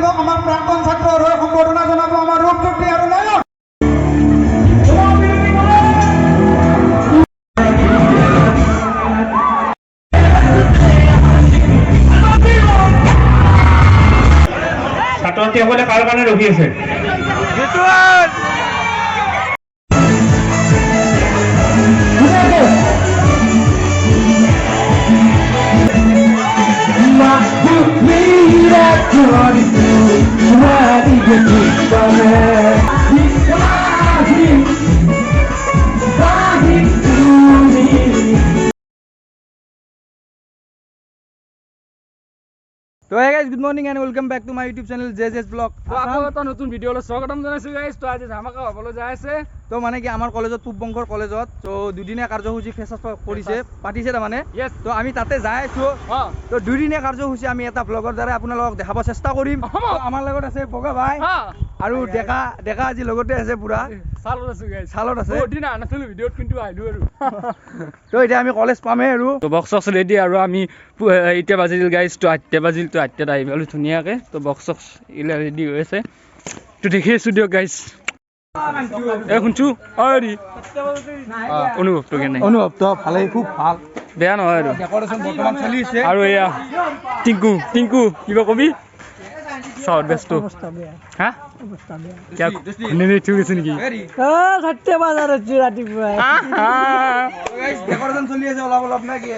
কৰ্তৃপক্ষ আমাৰ প্ৰাক্তন ছাত্ৰৰ হৈ সম্বৰ্ধনা জনাব আমাৰ ৰূপজ্যোতি আৰু নয়ন। ছাত্ৰছাত্ৰীসকলে কাৰ কাৰণে ৰখি আছে? তো hey guys, good morning and welcome back to my YouTube channel JJ's Vlog. তো আকৌ এটা নতুন ভিডিঅ'লৈ স্বাগতম জনাইছো গাইজ। তো আজি ধামাকা হ'বলৈ যাই আছে। তো মানে কি আমাৰ কলেজত পূব বংগৰ কলেজত তো দুদিনীয়া কাৰ্যসূচী ফেচাছ কৰিছে পাতিছে তাৰমানে। তো আমি তাতে যাই আছো। তো দুদিনীয়া কাৰ্যসূচী আমি এটা ব্লগৰ দ্বাৰা আপোনালোকক দেখাব চেষ্টা কৰিম। আমাৰ লগত আছে বগা ভাই আৰু ডেকা আজি লগতে আছে পুৰা চালত আছো গাইজ। চালত আছে। বহুত দিন আহা নাছিলো ভিডিঅ'ত, কিন্তু আহিলো আৰু। তো এতিয়া আমি কলেজ পামেই আৰু। তো বক্স চক্স ৰেডি আৰু আমি এতিয়া বাজিল গাইজ। তো 8টা বাজিল। তো 8টাত আহি পালো ধুনীয়াকৈ। তো বক্স চক্স এইগিলা ৰেডি হৈ আছে। তো দেখি আছো দিয়ক গাইজ। শুনছো অনুভৱটো কেনে? অনুভৱটো ভালেই, খুব ভাল, বেয়া নহয় আৰু। ডেকৰেশ্যন বৰ্তমান চলি আছে। আৰু এয়া টিংকু কিবা কবি? চাউথ বেষ্ট হা ঠিক আছে নেকি? ডেকৰেশ্যন চলি আছে অলপ নে কি?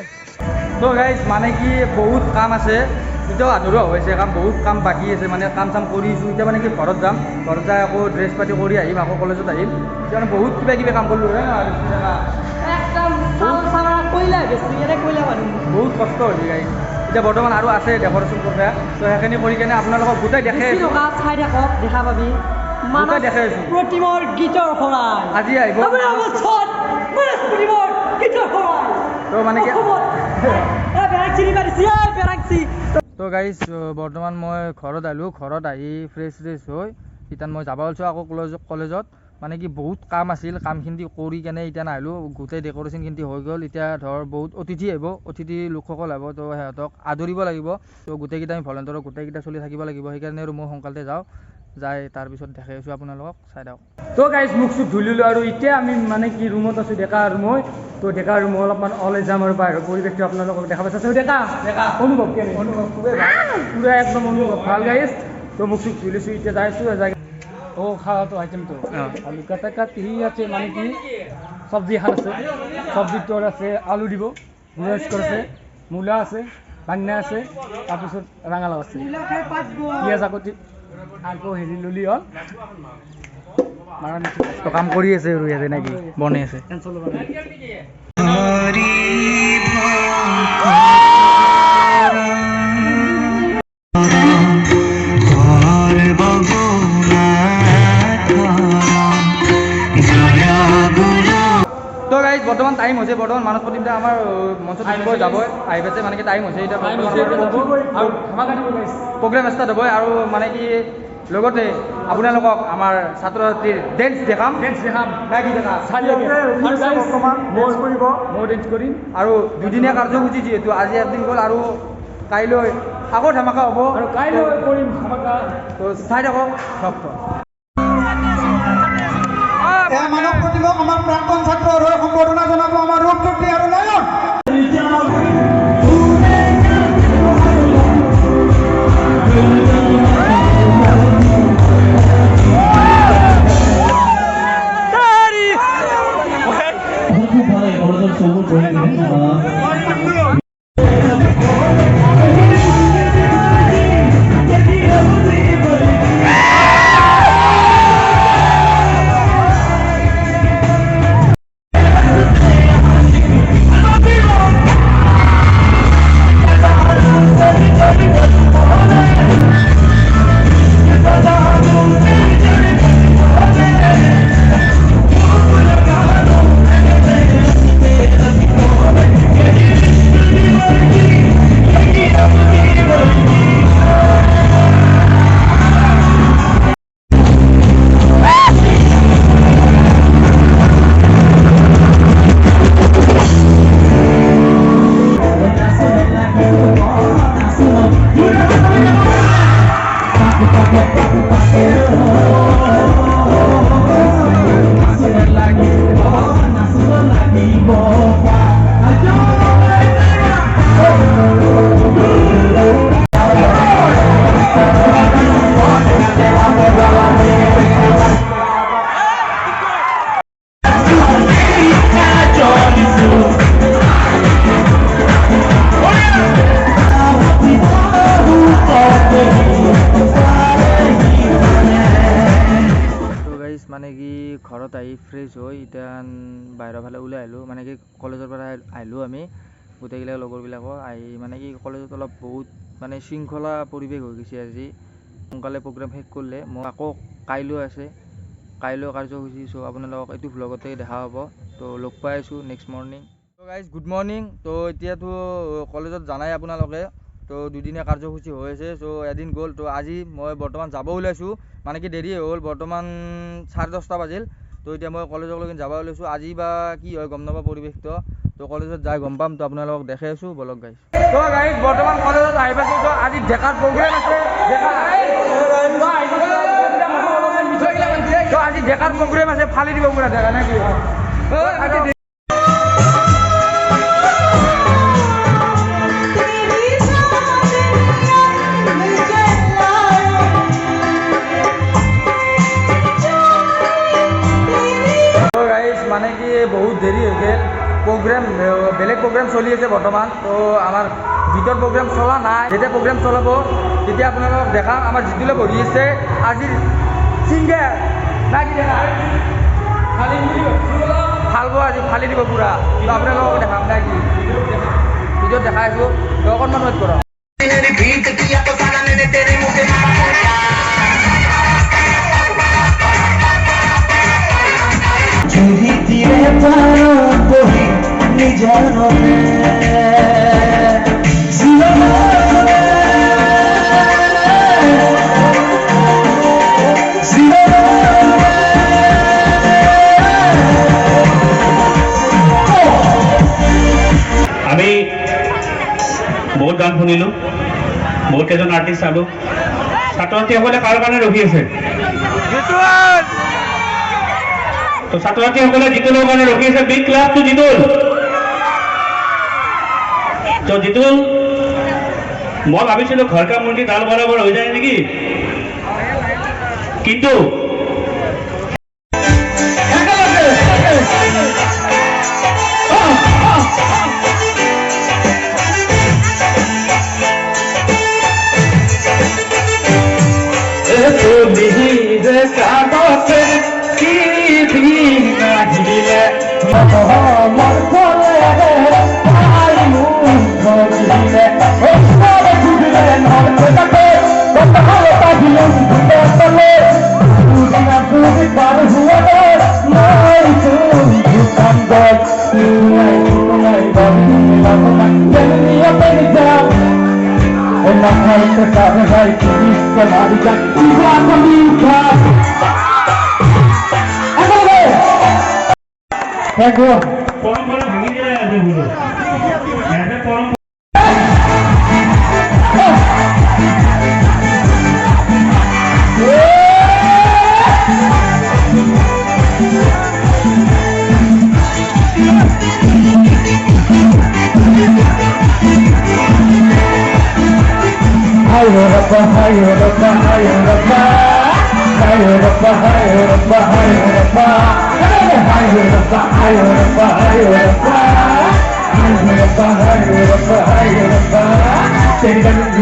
তো গাইজ মানে কি বহুত কাম আছে, এতিয়াও আধৰুৱা হৈছে কাম, বহুত কাম বাকী আছে। মানে কাম চাম কৰিছোঁ এতিয়া। মানে কি ঘৰত যাম, ঘৰত যাই আকৌ ড্ৰেছ পাতি কৰি আহিম, আকৌ কলেজত আহিম। এতিয়া মানে বহুত কিবা কাম কৰিলোঁ বহুত কষ্ট হৈছে গাইজ। এতিয়া বৰ্তমান আৰু আছে ডেকৰেশ্যন কৰা। তো সেইখিনি কৰি কেনে আপোনালোকক গোটেই দেখাই দেখা পাবি দেখাই আছোঁ। প্ৰতিমৰ গীতৰ শৰাই আজি আহিব। তো মানে কি তো গাইজ বৰ্তমান মই ঘৰত আহিলোঁ। ঘৰত আহি ফ্ৰেছ হৈ এতিয়া মই যাব ওলাইছোঁ আকৌ কলেজত। মানে কি বহুত কাম আছিল, কামখিনি কৰি কেনে এতিয়া নাহিলোঁ। গোটেই ডেকৰেশ্যনখিনি হৈ গ'ল। এতিয়া ধৰ বহুত অতিথি আহিব, অতিথি লোকসকল আহিব। তো সিহঁতক আদৰিব লাগিব। তো গোটেইকেইটা আমি ভলেণ্টিয়াৰৰ গোটেইকেইটা চলি থাকিব লাগিব। সেইকাৰণে আৰু মই সোনকালতে যাওঁ, যাই তাৰপিছত দেখাই আছোঁ আপোনালোকক, চাই দিয়ক। তো গাইজ মুখ চুখ ধুই ল'লোঁ আৰু এতিয়া আমি মানে কি ৰুমত আছোঁ, ডেকা আৰু মই। তো ডেকা আৰু মই অলপমান ওলাই যাম আৰু বাহিৰৰ পৰিৱেশটো আপোনালোকক দেখা পাইছে। ডেকা অনুভৱ কেনে? অনুভৱ খুবেই ভাল, পুৰা একদম অনুভৱ ভাল গাইজ। তো মুখ চুখ ধুই লৈছোঁ, এতিয়া যাইছোঁ খাওয়াতো আইটেমটো আলু কাটি আছে। মানে কি চব্জি এখন আছে, চব্জিটোৰ আছে আলু দিব, গুড়া আছে, মূলা আছে, বান্না আছে, তাৰপিছত ৰঙালাও আছে, পিঁয়াজ আকতি আকৌ হেৰি ললি হ'ল। তো কাম কৰি আছে আৰু ইয়াতে নেকি বনাই আছে। তো গাইজ বৰ্তমান টাইম হৈছে, বৰ্তমান মানস প্ৰতিমা আমাৰ মঞ্চত যাবই আহি পাইছে। মানে কি টাইম হৈছে এতিয়া, প্ৰগ্ৰেম ষ্টাৰ্ট হ'ব। আৰু মানে কি লগতে আপোনালোকক আমাৰ ছাত্ৰ ছাত্ৰীৰ ডেন্স দেখাম। মই ডেন্স কৰিম। আৰু দুদিনীয়া কাৰ্যসূচী যিহেতু আজি এদিন গ'ল আৰু কাইলৈ আকৌ ধামাকা হ'ব আৰু কাইলৈ কৰিম ধামাকা। তো চাই থাকক। মানৱ কৰ্তৃপক্ষ আমাৰ প্ৰাক্তন ছাত্ৰৰ হৈ সম্বৰ্ধনা জনাব আমাৰ ৰূপজ্যোতি আৰু নয়ন। তো গাইজ মানে কি ঘৰত আহি ফ্ৰেছ হৈ এতিয়া বাহিৰৰ ফালে ওলাই আহিলোঁ মানে কি কলেজৰ পৰা আহিলোঁ আমি গোটেইবিলাক লগৰবিলাকো আহি মানে কি কলেজত অলপ বহুত মানে শৃংখলা পৰিৱেশ হৈ গৈছে আজি সোনকালে প্ৰগ্ৰাম শেষ কৰিলে মই আকৌ কাইলৈ আছে কাইলৈ কাৰ্যসূচী চ' আপোনালোকক এইটো ভ্লগতে দেখা হ'ব তো লগ পাই আছোঁ নেক্সট মৰ্ণিং তো গাইজ গুড মৰ্ণিং তো এতিয়াতো কলেজত জানাই আপোনালোকে তো দুদিনীয়া কাৰ্যসূচী হৈ আছে চ' এদিন গ'ল তো আজি মই বৰ্তমান যাব ওলাইছোঁ মানে কি দেৰি হ'ল বৰ্তমান 10:30 বাজিল তো এতিয়া মই কলেজলৈকে যাব ওলাইছোঁ আজি বা কি হয় গম নাপাওঁ পৰিৱেশটো তো কলেজত যাই গম পাম তো আপোনালোকক দেখাই আছোঁ বলক গাইজ তো গাইজ বৰ্তমান কলেজত আহি পাইছোঁ তো আজি ডেকাৰ প্ৰগ্ৰেম আছে তো আজি ডেকাৰ প্ৰগ্ৰেম আছে ফালি দিব পুৰা ডেকা নে কি মানে কি বহুত দেৰি হৈ গ'ল প্ৰগ্ৰেম বেলেগ প্ৰগ্ৰেম চলি আছে বৰ্তমান তো আমাৰ ভিতৰত প্ৰগ্ৰেম চলা নাই যেতিয়া প্ৰগ্ৰেম চলাব তেতিয়া আপোনালোকক দেখাম আমাৰ যিটোলৈ বহি আছে আজিৰ ছিংগাৰ না কি ভাল পাব আজি ফালি দিব পুৰা তো আপোনালোকক দেখাম না কি ভিডিঅ'ত দেখাই আছোঁ তো অকণমান ৱেইট কৰক चूड़ी तेरे पारों को ही निजानों में আমি বহুত গান শুনিলোঁ বহুত কেইজন আৰ্টিষ্ট চালোঁ ছাত্ৰ ছাত্ৰীসকলে কাৰ কাৰণে ৰখি আছে তো ছাত্ৰ ছাত্ৰীসকলে জিতুলৰ কাৰণে ৰখি আছে বিগ ক্লাব টু জিতুল তো জিতুল মই ভাবিছিলোঁ ঘৰ কা মুৰ্গী ডাল বৰাবৰ হৈ যায় নেকি কিন্তু পৰম্পৰা ভাঙি যায় আজি বোলো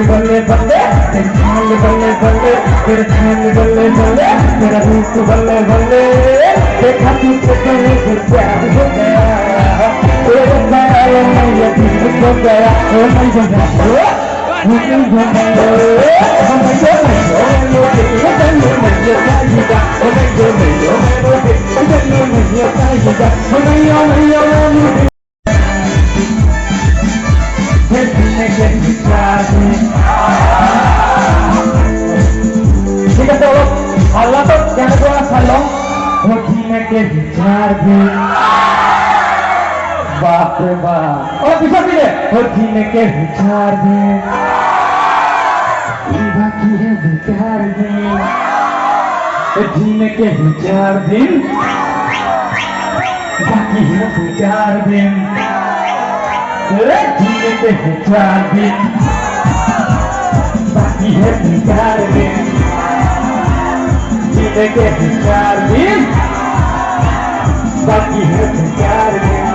बल्ले बल्ले बल्ले बल्ले तेरे छान बल्ले बल्ले तेरा रूप बल्ले बल्ले देखा तू चले फिर प्यार हो गया तेरे प्यार में ये दिल हो गया ओ मैं जो मुझे जो मैं ঠিক আছে অলপ আল্লাহক কেনেকুৱা চালক ধুনীয়াকে বিচাৰ দি বাপৰে বাপ পিছত দিলে ধুনীয়াকে বিচাৰ দি बाकी है 4 दिन जीने के 4 दिन बाकी है 4 दिन जीने के 4 दिन बाकी है 4 दिन जीने के 4 दिन बाकी है 4 दिन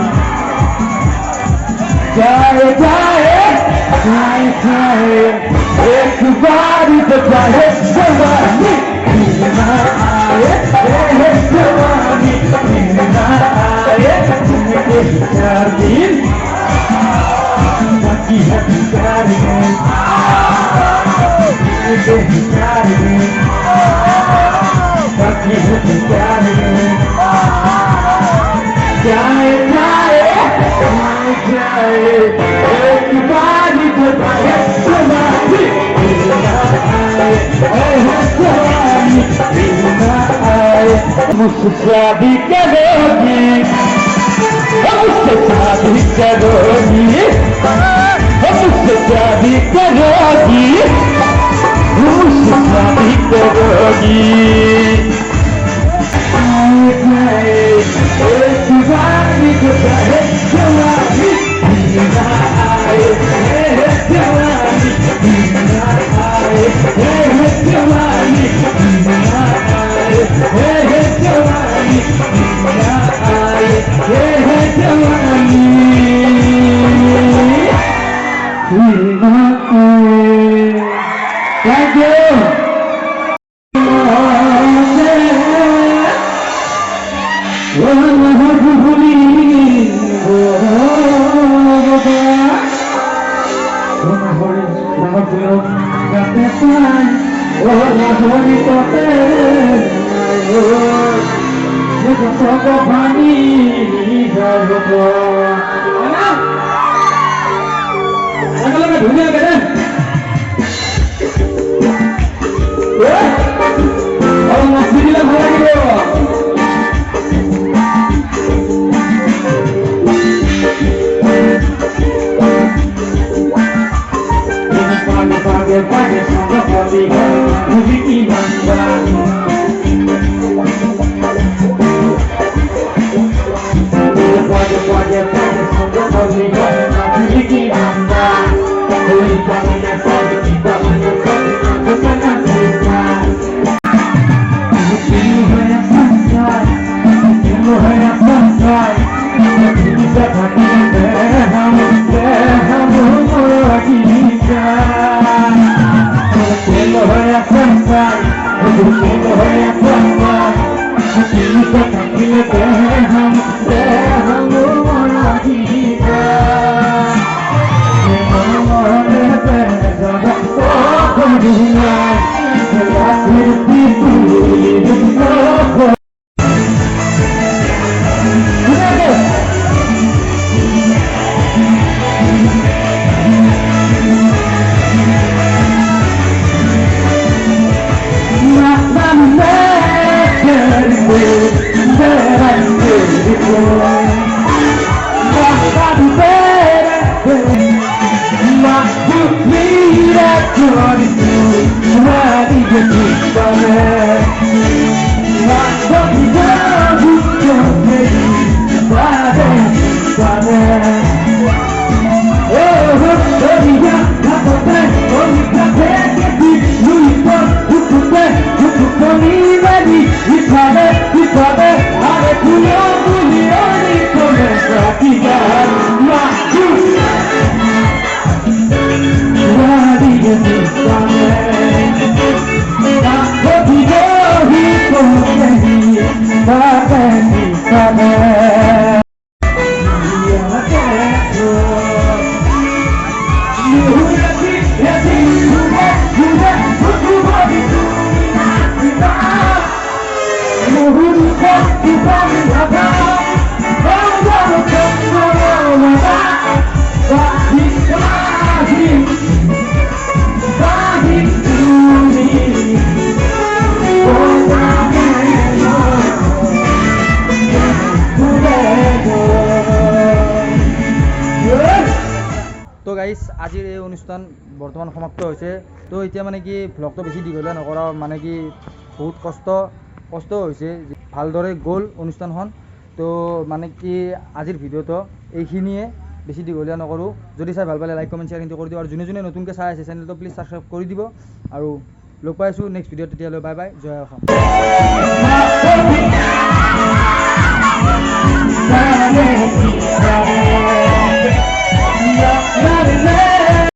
जाए जाए जाए जाए एक बारी तो जाए जवानी ना आए जवानी ना आए जिनके 4 दिन बाकी है 4 दिन जिनके 4 दिन बाकी है 4 दिन जाए जाए जाए जाए एक बारी तो जाए जवानी ना आए मुझसे शादी करोगी मुझसे शादी करोगी मुझसे शादी करोगी मुझसे शादी करोगी एक बारी तो जाए जवानी ना आए जवानी ना आए जवानी ना आए जवानी ना आए जवानी ना आए Thank you. Mira, অনুষ্ঠান বৰ্তমান সমাপ্ত হৈছে তো এতিয়া মানে কি ভ্লগটো বেছি দীঘলীয়া নকৰা মানে কি বহুত কষ্ট হৈছে ভালদৰে গ'ল অনুষ্ঠানখন তো মানে কি আজিৰ ভিডিঅ'টো এইখিনিয়ে বেছি দীঘলীয়া নকৰোঁ যদি চাই ভাল পালে লাইক কমেণ্ট শ্বেয়াৰ কিন্তু কৰি দিব আৰু যোনে যোনে নতুনকৈ চাই আছে চেনেলটো প্লিজ ছাবস্ক্ৰাইব কৰি দিব আৰু লগ পাইছোঁ নেক্সট ভিডিঅ'ত তেতিয়ালৈ বাই বাই জয় অসম